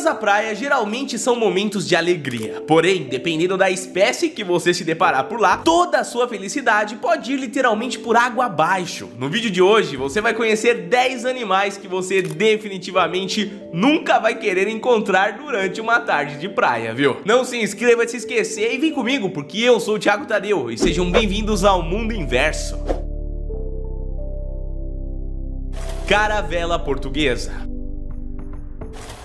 Idas à praia geralmente são momentos de alegria, porém, dependendo da espécie que você se deparar por lá, toda a sua felicidade pode ir literalmente por água abaixo. No vídeo de hoje, você vai conhecer 10 animais que você definitivamente nunca vai querer encontrar durante uma tarde de praia, viu? Não se inscreva se esquecer e vem comigo, porque eu sou o Thiago Tadeu e sejam bem-vindos ao Mundo Inverso. Caravela portuguesa.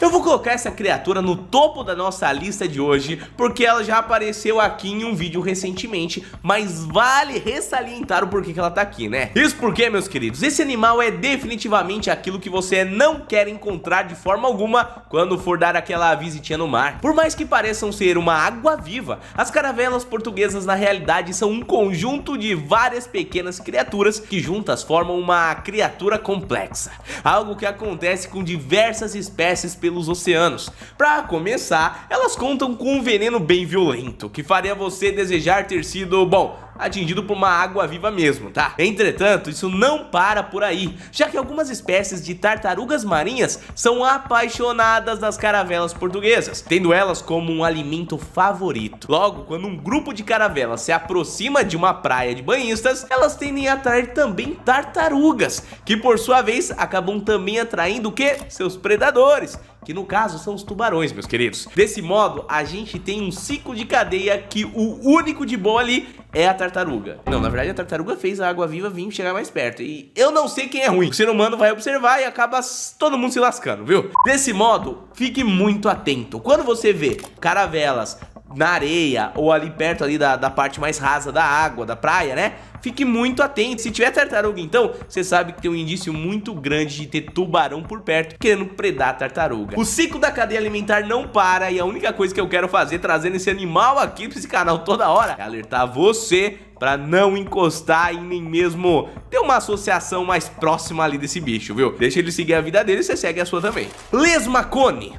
Eu vou colocar essa criatura no topo da nossa lista de hoje, porque ela já apareceu aqui em um vídeo recentemente, mas vale ressalientar o porquê que ela tá aqui, né? Isso porque, meus queridos, esse animal é definitivamente aquilo que você não quer encontrar de forma alguma quando for dar aquela visitinha no mar. Por mais que pareçam ser uma água-viva, as caravelas portuguesas na realidade são um conjunto de várias pequenas criaturas que juntas formam uma criatura complexa. Algo que acontece com diversas espécies pelos oceanos. Para começar, elas contam com um veneno bem violento, que faria você desejar ter sido, bom, atingido por uma água-viva mesmo, tá? Entretanto, isso não para por aí, já que algumas espécies de tartarugas marinhas são apaixonadas das caravelas portuguesas, tendo elas como um alimento favorito. Logo, quando um grupo de caravelas se aproxima de uma praia de banhistas, elas tendem a atrair também tartarugas, que por sua vez acabam também atraindo o quê? Seus predadores, que no caso são os tubarões, meus queridos. Desse modo, a gente tem um ciclo de cadeia que o único de bom ali é a tartaruga. Não, na verdade a tartaruga fez a água-viva vir chegar mais perto. E eu não sei quem é ruim. O ser humano vai observar e acaba todo mundo se lascando, viu? Desse modo, fique muito atento. Quando você vê caravelas na areia ou ali perto ali da parte mais rasa da água, da praia, né? Fique muito atento. Se tiver tartaruga, então, você sabe que tem um indício muito grande de ter tubarão por perto querendo predar a tartaruga. O ciclo da cadeia alimentar não para e a única coisa que eu quero fazer trazendo esse animal aqui pra esse canal toda hora é alertar você pra não encostar e nem mesmo ter uma associação mais próxima ali desse bicho, viu? Deixa ele seguir a vida dele e você segue a sua também. Lesma cone.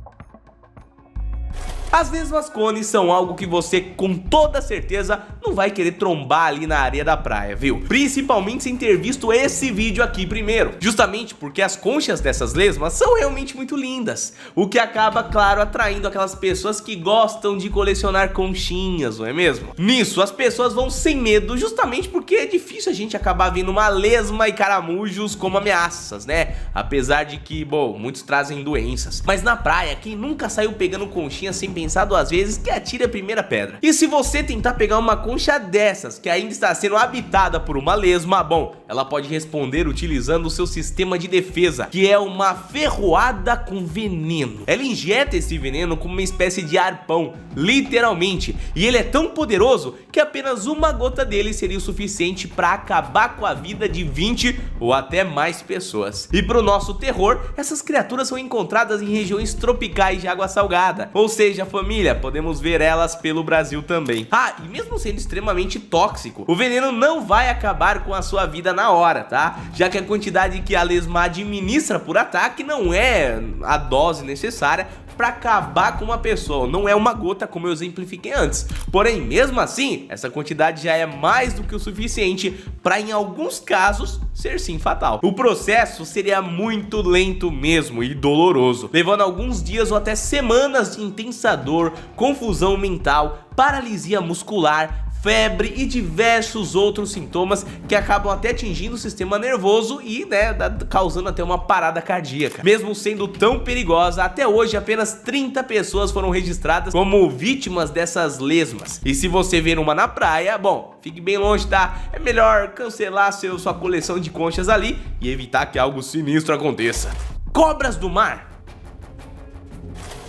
As lesmas cones são algo que você com toda certeza não vai querer trombar ali na areia da praia, viu? Principalmente sem ter visto esse vídeo aqui primeiro. Justamente porque as conchas dessas lesmas são realmente muito lindas, o que acaba, claro, atraindo aquelas pessoas que gostam de colecionar conchinhas, não é mesmo? Nisso, as pessoas vão sem medo, justamente porque é difícil a gente acabar vendo uma lesma e caramujos como ameaças, né? Apesar de que, bom, muitos trazem doenças. Mas na praia, quem nunca saiu pegando conchinha sem pensar duas vezes, que atire a primeira pedra. E se você tentar pegar uma concha dessas que ainda está sendo habitada por uma lesma, bom, ela pode responder utilizando o seu sistema de defesa, que é uma ferroada com veneno. Ela injeta esse veneno como uma espécie de arpão, literalmente, e ele é tão poderoso que apenas uma gota dele seria o suficiente para acabar com a vida de 20 ou até mais pessoas. E pro nosso terror, essas criaturas são encontradas em regiões tropicais de água salgada, ou seja, família, podemos ver elas pelo Brasil também. Ah, e mesmo sendo extremamente tóxico, o veneno não vai acabar com a sua vida na hora, tá? Já que a quantidade que a lesma administra por ataque não é a dose necessária para acabar com uma pessoa, não é uma gota como eu exemplifiquei antes. Porém, mesmo assim, essa quantidade já é mais do que o suficiente para, em alguns casos, ser sim fatal. O processo seria muito lento mesmo e doloroso, levando alguns dias ou até semanas de intensa dor, confusão mental, paralisia muscular, febre e diversos outros sintomas que acabam até atingindo o sistema nervoso e, né, causando até uma parada cardíaca. Mesmo sendo tão perigosa, até hoje apenas 30 pessoas foram registradas como vítimas dessas lesmas. E se você ver uma na praia, bom, fique bem longe, tá? É melhor cancelar sua coleção de conchas ali e evitar que algo sinistro aconteça. Cobras do mar.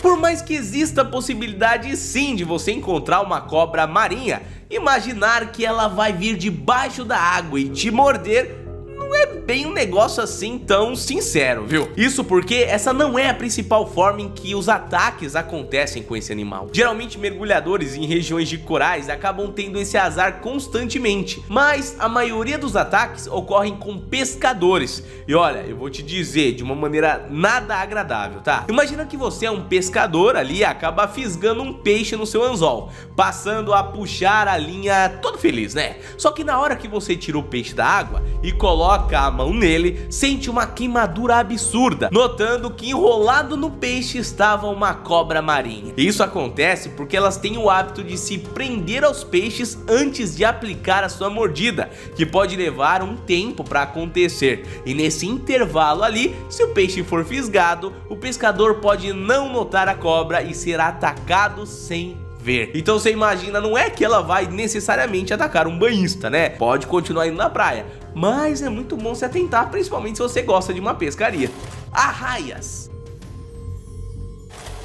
Por mais que exista a possibilidade sim de você encontrar uma cobra marinha, imaginar que ela vai vir debaixo da água e te morder não é bem um negócio assim tão sincero, viu? Isso porque essa não é a principal forma em que os ataques acontecem com esse animal. Geralmente mergulhadores em regiões de corais acabam tendo esse azar constantemente, mas a maioria dos ataques ocorrem com pescadores. E olha, eu vou te dizer de uma maneira nada agradável, tá? Imagina que você é um pescador ali e acaba fisgando um peixe no seu anzol, passando a puxar a linha todo feliz, né? Só que na hora que você tira o peixe da água e coloca mão nele, sente uma queimadura absurda, notando que enrolado no peixe estava uma cobra marinha. Isso acontece porque elas têm o hábito de se prender aos peixes antes de aplicar a sua mordida, que pode levar um tempo para acontecer, e nesse intervalo ali, se o peixe for fisgado, o pescador pode não notar a cobra e ser atacado sem ver. Então você imagina, não é que ela vai necessariamente atacar um banhista, né? Pode continuar indo na praia, mas é muito bom se atentar, principalmente se você gosta de uma pescaria. Arraias.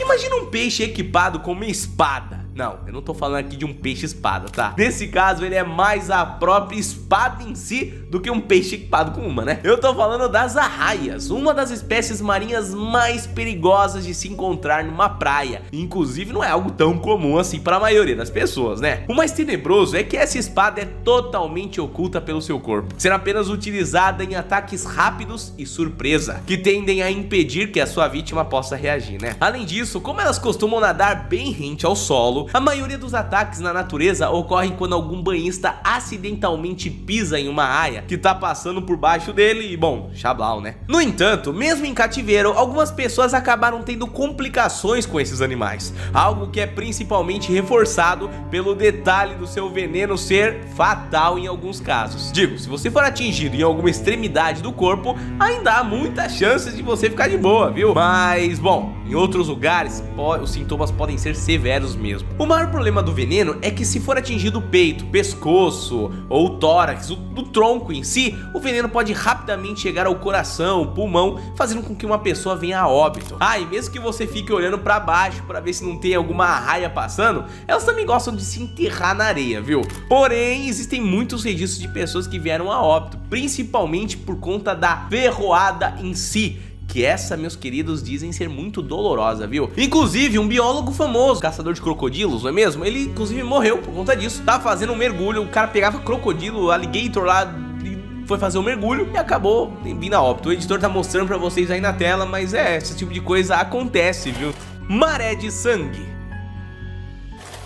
Imagina um peixe equipado com uma espada. Não, eu não tô falando aqui de um peixe espada, tá? Nesse caso ele é mais a própria espada em si do que um peixe equipado com uma, né? Eu tô falando das arraias, uma das espécies marinhas mais perigosas de se encontrar numa praia. Inclusive não é algo tão comum assim para a maioria das pessoas, né? O mais tenebroso é que essa espada é totalmente oculta pelo seu corpo, sendo apenas utilizada em ataques rápidos e surpresa, que tendem a impedir que a sua vítima possa reagir, né? Além disso, como elas costumam nadar bem rente ao solo, a maioria dos ataques na natureza ocorrem quando algum banhista acidentalmente pisa em uma aia que tá passando por baixo dele e, bom, xablau, né? No entanto, mesmo em cativeiro, algumas pessoas acabaram tendo complicações com esses animais, algo que é principalmente reforçado pelo detalhe do seu veneno ser fatal em alguns casos. Digo, se você for atingido em alguma extremidade do corpo, ainda há muitas chances de você ficar de boa, viu? Mas, bom, em outros lugares, os sintomas podem ser severos mesmo. O maior problema do veneno é que se for atingido o peito, pescoço ou o tórax, do tronco em si, o veneno pode rapidamente chegar ao coração, pulmão, fazendo com que uma pessoa venha a óbito. E mesmo que você fique olhando pra baixo pra ver se não tem alguma arraia passando, elas também gostam de se enterrar na areia, viu? Porém, existem muitos registros de pessoas que vieram a óbito, principalmente por conta da ferroada em si, que essa, meus queridos, dizem ser muito dolorosa, viu? Inclusive, um biólogo famoso, caçador de crocodilos, não é mesmo? Ele, inclusive, morreu por conta disso. Tava fazendo um mergulho, o cara pegava crocodilo, alligator lá, e foi fazer um mergulho e acabou vindo a óbito. O editor tá mostrando pra vocês aí na tela, mas esse tipo de coisa acontece, viu? Maré de sangue.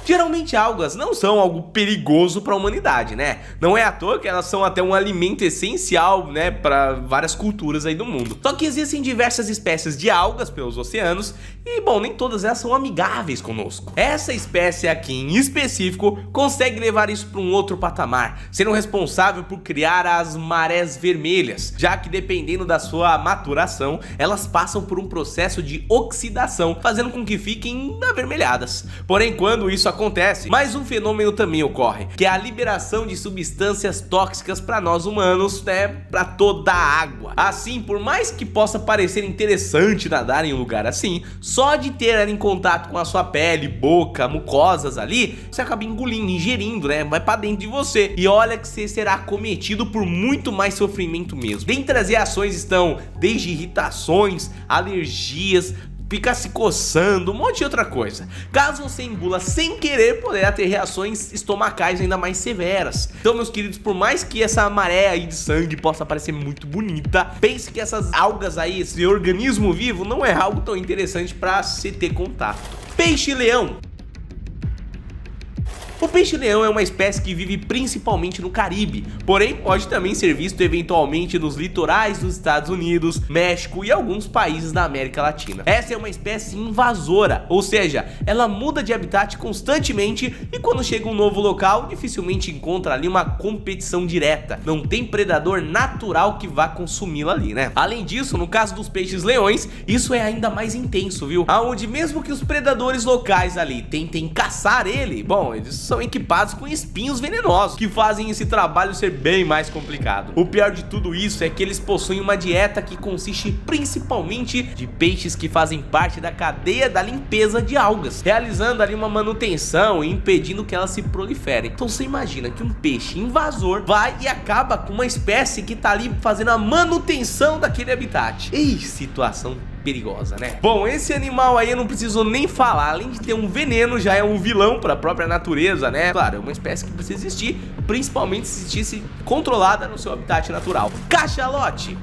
Geralmente algas não são algo perigoso para a humanidade, né? Não é à toa que elas são até um alimento essencial, né, para várias culturas aí do mundo. Só que existem diversas espécies de algas pelos oceanos e, bom, nem todas elas são amigáveis conosco. Essa espécie aqui em específico consegue levar isso para um outro patamar, sendo responsável por criar as marés vermelhas, já que dependendo da sua maturação, elas passam por um processo de oxidação, fazendo com que fiquem avermelhadas. Porém, quando isso acontece, mais um fenômeno também ocorre, que é a liberação de substâncias tóxicas para nós humanos, né, para toda a água. Assim, por mais que possa parecer interessante nadar em um lugar assim, só de ter ela em contato com a sua pele, boca, mucosas ali, você acaba engolindo, ingerindo, né, vai para dentro de você. E olha que você será acometido por muito mais sofrimento mesmo. Dentre as reações estão desde irritações, alergias, ficar se coçando, um monte de outra coisa. Caso você engula sem querer, poderá ter reações estomacais ainda mais severas. Então, meus queridos, por mais que essa maré aí de sangue possa parecer muito bonita, pense que essas algas aí, esse organismo vivo, não é algo tão interessante para se ter contato. Peixe-leão. O peixe-leão é uma espécie que vive principalmente no Caribe, porém pode também ser visto eventualmente nos litorais dos Estados Unidos, México e alguns países da América Latina. Essa é uma espécie invasora, ou seja, ela muda de habitat constantemente e quando chega um novo local, dificilmente encontra ali uma competição direta. Não tem predador natural que vá consumi-la ali, né? Além disso, no caso dos peixes-leões, isso é ainda mais intenso, viu? Aonde mesmo que os predadores locais ali tentem caçar ele, bom, eles são equipados com espinhos venenosos, que fazem esse trabalho ser bem mais complicado. O pior de tudo isso é que eles possuem uma dieta que consiste principalmente de peixes que fazem parte da cadeia da limpeza de algas, realizando ali uma manutenção e impedindo que elas se proliferem. Então você imagina que um peixe invasor vai e acaba com uma espécie que tá ali fazendo a manutenção daquele habitat. Ei, situação perigosa, né? Bom, esse animal aí eu não preciso nem falar, além de ter um veneno, já é um vilão para a própria natureza, né? Claro, é uma espécie que precisa existir, principalmente se existisse controlada no seu habitat natural. Cachalote.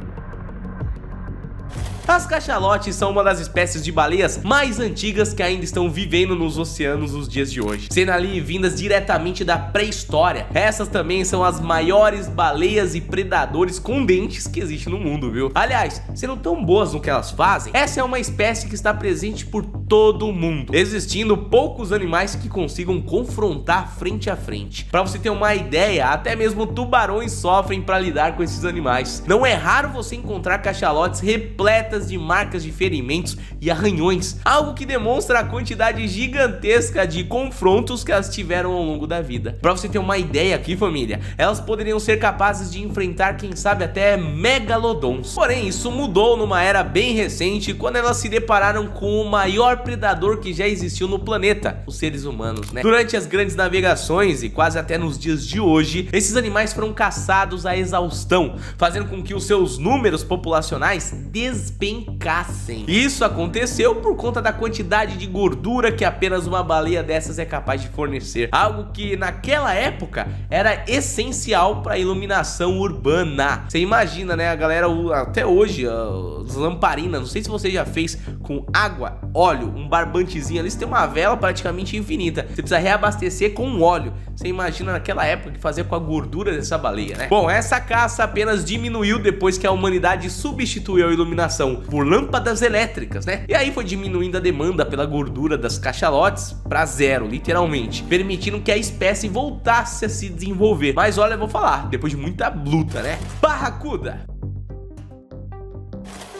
As cachalotes são uma das espécies de baleias mais antigas que ainda estão vivendo nos oceanos nos dias de hoje, sendo ali vindas diretamente da pré-história. Essas também são as maiores baleias e predadores com dentes que existem no mundo, viu? Aliás, sendo tão boas no que elas fazem, essa é uma espécie que está presente por todo o mundo, existindo poucos animais que consigam confrontar frente a frente. Pra você ter uma ideia, até mesmo tubarões sofrem para lidar com esses animais. Não é raro você encontrar cachalotes repletas de marcas de ferimentos e arranhões, algo que demonstra a quantidade gigantesca de confrontos que elas tiveram ao longo da vida. Pra você ter uma ideia aqui, família, elas poderiam ser capazes de enfrentar, quem sabe, até megalodons. Porém, isso mudou numa era bem recente, quando elas se depararam com o maior predador que já existiu no planeta, os seres humanos, né? Durante as grandes navegações e quase até nos dias de hoje, esses animais foram caçados à exaustão, fazendo com que os seus números populacionais despencassem. Isso aconteceu por conta da quantidade de gordura que apenas uma baleia dessas é capaz de fornecer, algo que naquela época era essencial para a iluminação urbana. Você imagina, né, a galera até hoje, as lamparinas, não sei se você já fez com água, óleo, um barbantezinho ali, você tem uma vela praticamente infinita, você precisa reabastecer com óleo. Você imagina naquela época que fazia com a gordura dessa baleia, né? Bom, essa caça apenas diminuiu depois que a humanidade substituiu a iluminação por lâmpadas elétricas, né? E aí foi diminuindo a demanda pela gordura das cachalotes para zero, literalmente, permitindo que a espécie voltasse a se desenvolver. Mas olha, eu vou falar, depois de muita luta, né? Barracuda.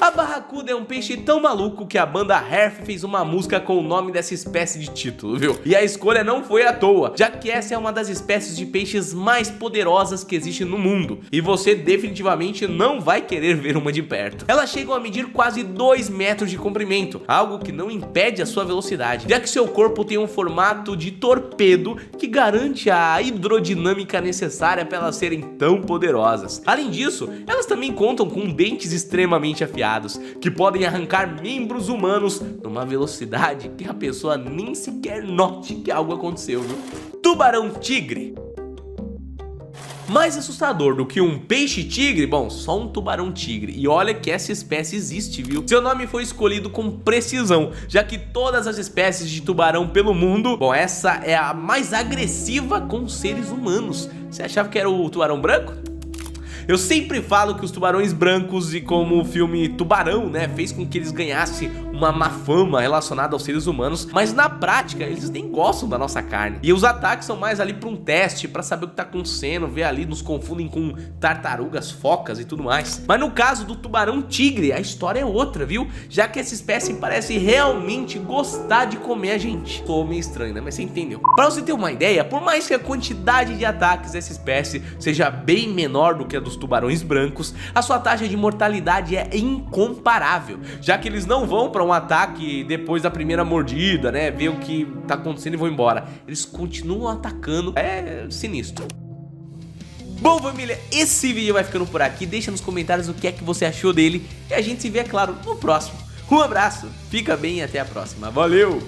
A barracuda é um peixe tão maluco que a banda Herf fez uma música com o nome dessa espécie de título, viu? E a escolha não foi à toa, já que essa é uma das espécies de peixes mais poderosas que existe no mundo, e você definitivamente não vai querer ver uma de perto. Elas chegam a medir quase 2 metros de comprimento, algo que não impede a sua velocidade, já que seu corpo tem um formato de torpedo que garante a hidrodinâmica necessária para elas serem tão poderosas. Além disso, elas também contam com dentes extremamente afiados, que podem arrancar membros humanos numa velocidade que a pessoa nem sequer note que algo aconteceu, viu? Tubarão-tigre. Mais assustador do que um peixe-tigre? Bom, só um tubarão-tigre. E olha que essa espécie existe, viu? Seu nome foi escolhido com precisão, já que todas as espécies de tubarão pelo mundo, bom, essa é a mais agressiva com seres humanos. Você achava que era o tubarão branco? Eu sempre falo que os tubarões brancos, e como o filme Tubarão, né, fez com que eles ganhassem uma má fama relacionada aos seres humanos, mas na prática eles nem gostam da nossa carne. E os ataques são mais ali para um teste, para saber o que tá acontecendo, ver ali, nos confundem com tartarugas, focas e tudo mais. Mas no caso do tubarão-tigre, a história é outra, viu? Já que essa espécie parece realmente gostar de comer a gente. Tô meio estranho, né? Mas você entendeu. Para você ter uma ideia, por mais que a quantidade de ataques dessa espécie seja bem menor do que a dos tubarões brancos, a sua taxa de mortalidade é incomparável, já que eles não vão para um ataque depois da primeira mordida, né, ver o que tá acontecendo e vão embora. Eles continuam atacando, é sinistro. Bom, família, esse vídeo vai ficando por aqui. Deixa nos comentários o que é que você achou dele e a gente se vê, é claro, no próximo. Um abraço, fica bem e até a próxima. Valeu!